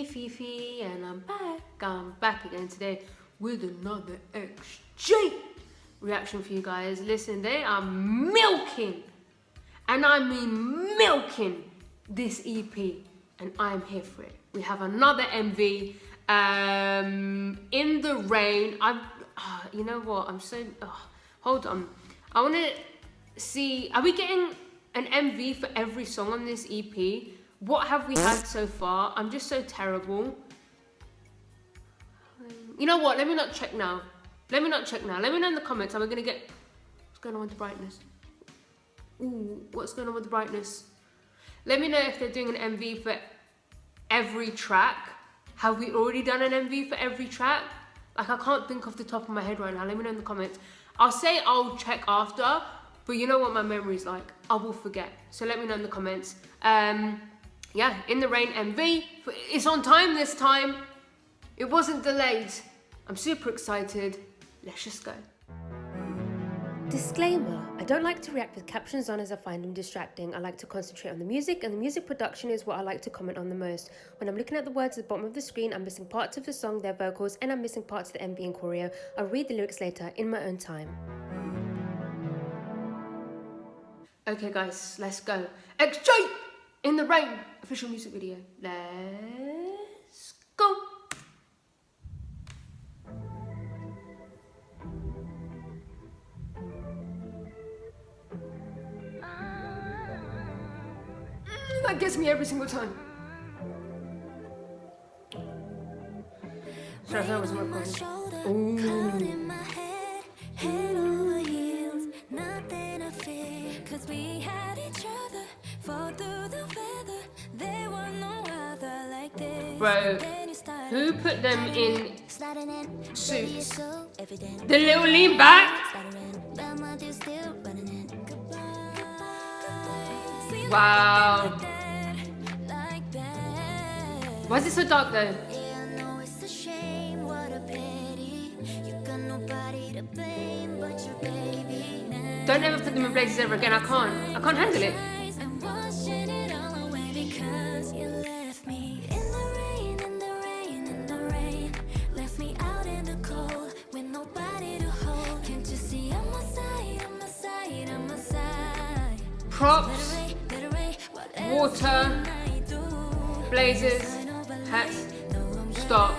Fifi, and I'm back again today with another XJ reaction for you guys. Listen, they are milking, and I mean milking, this EP, and I'm here for it. We have another MV, In the Rain. You know what, hold on. I want to see, are we getting an MV for every song on this EP? What have we had so far? I'm just so terrible. You know what? Let me not check now. Let me know in the comments. Are we gonna get... What's going on with the brightness? Ooh, what's going on with the brightness? Let me know if they're doing an MV for every track. Have we already done an MV for every track? Like, I can't think off the top of my head right now. Let me know in the comments. I'll say I'll check after, but you know what my memory's like. I will forget. So let me know in the comments. Yeah, In the Rain MV. It's on time this time. It wasn't delayed. I'm super excited. Let's just go. Disclaimer, I don't like to react with captions on as I find them distracting. I like to concentrate on the music, and the music production is what I like to comment on the most. When I'm looking at the words at the bottom of the screen, I'm missing parts of the song, their vocals, and I'm missing parts of the MV and choreo. I'll read the lyrics later in my own time. Okay guys, let's go. XJ! In the Rain official music video. Let's go. That gets me every single time. Sorry, that was more fun. Cause we had each other, fall through the weather. There was no other like this. Bro, who put them in suits? The little lean back? Wow. Why is it so dark though? Don't ever put them in places ever again. I can't handle it. Props, water, blazers, hats, stop.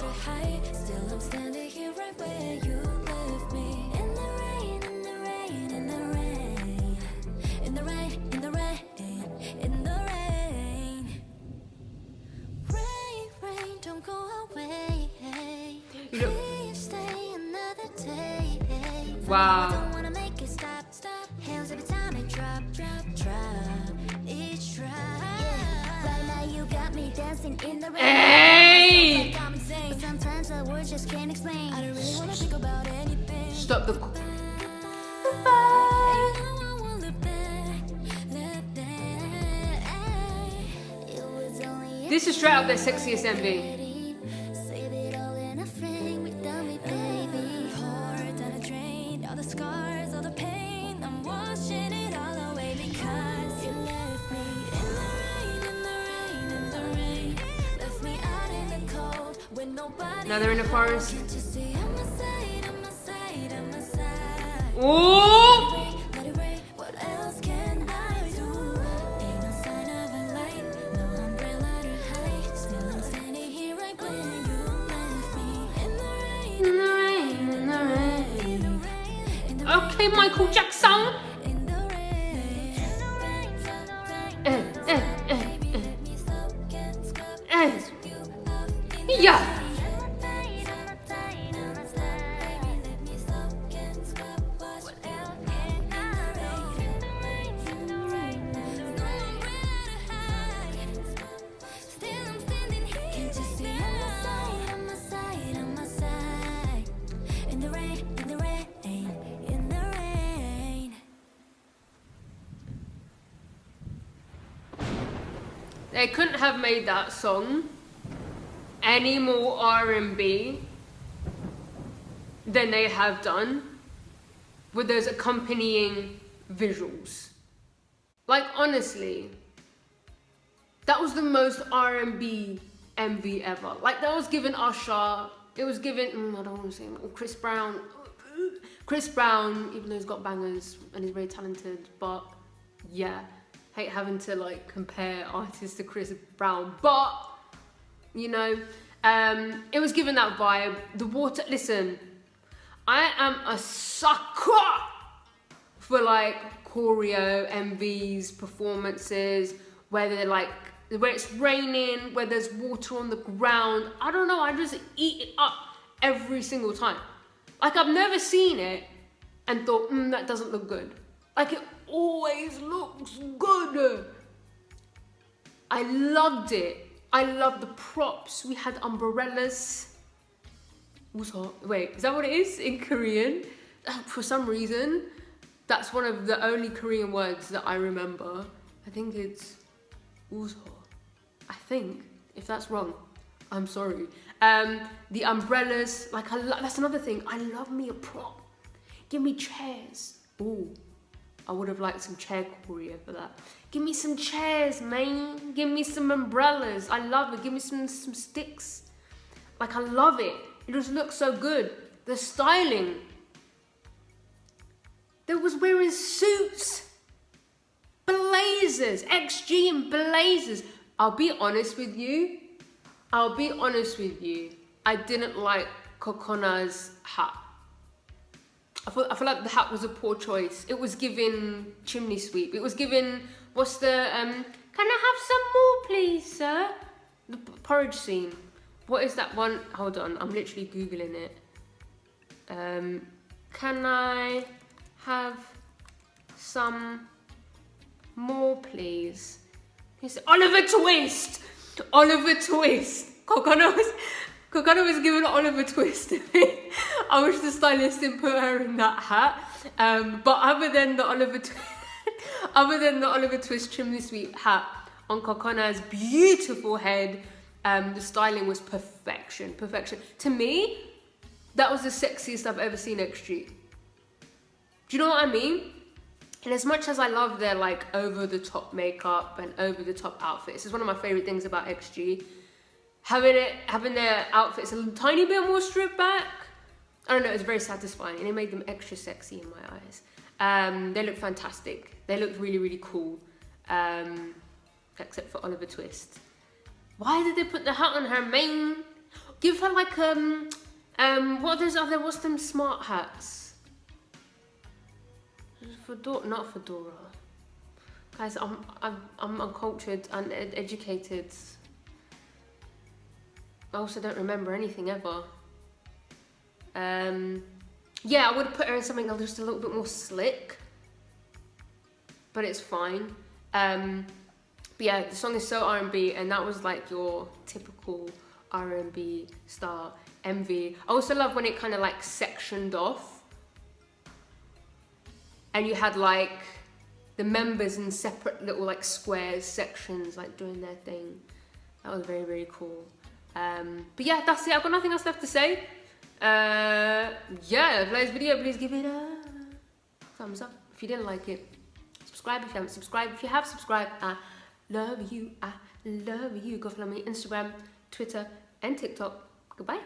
Wow. Hey! Stop the... This is straight up their sexiest MV. Now they're in the forest. Ooh! Okay, Michael Jackson. Yeah. They couldn't have made that song any more R&B than they have done with those accompanying visuals. Like, honestly, that was the most R&B MV ever. Like, that was given Usher, it was given, I don't want to say Chris Brown. Chris Brown, even though he's got bangers and he's very talented, but yeah, hate having to like compare artists to Chris Brown, but you know, it was given that vibe. The water, listen, I am a sucker for like choreo, MVs, performances, where it's raining, where there's water on the ground. I don't know, I just eat it up every single time. Like, I've never seen it and thought, that doesn't look good. Like, it always looks good. I loved it. I loved the props. We had umbrellas. Wait, is that what it is in Korean? For some reason, that's one of the only Korean words that I remember. I think it's 우서. I think, if that's wrong, I'm sorry. The umbrellas, like that's another thing. I love me a prop. Give me chairs. Ooh, I would have liked some chair choreo for that. Give me some chairs, man. Give me some umbrellas. I love it. Give me some sticks. Like, I love it. It just looks so good. The styling. They was wearing suits, blazers, XG and blazers. I'll be honest with you. I didn't like Kokona's hat. I feel like the hat was a poor choice. It was giving chimney sweep. It was giving, what's the, can I have some more please, sir? The porridge scene. What is that one? Hold on, I'm literally Googling it. Can I have some more please? He said, Oliver Twist! Oliver Twist. Kokona was given Oliver Twist. I wish the stylist didn't put her in that hat. But other than the Oliver Twist chimney sweep hat on Kokona's beautiful head, the styling was perfection. To me, that was the sexiest I've ever seen XG. Do you know what I mean? And as much as I love their like over-the-top makeup and over-the-top outfits, it's one of my favorite things about XG. Having their outfits a tiny bit more stripped back, I don't know, it's very satisfying, and it made them extra sexy in my eyes. They look fantastic. They looked really, really cool, except for Oliver Twist. Why did they put the hat on her, man? Give her like what's them smart hats? Not fedora. Guys, I'm uncultured and educated. I also don't remember anything ever. Yeah, I would have put her in something just a little bit more slick, but it's fine. But yeah, the song is so R&B, and that was like your typical R&B star MV. I also love when it kind of like sectioned off, and you had like the members in separate little like squares, sections, like doing their thing. That was very, very cool. But yeah, that's it. I've got nothing else left to say. Yeah, if you like this video, please give it a thumbs up. If you didn't like it, subscribe if you haven't subscribed. If you have subscribed, I love you. Go follow me on Instagram, Twitter, and TikTok. Goodbye.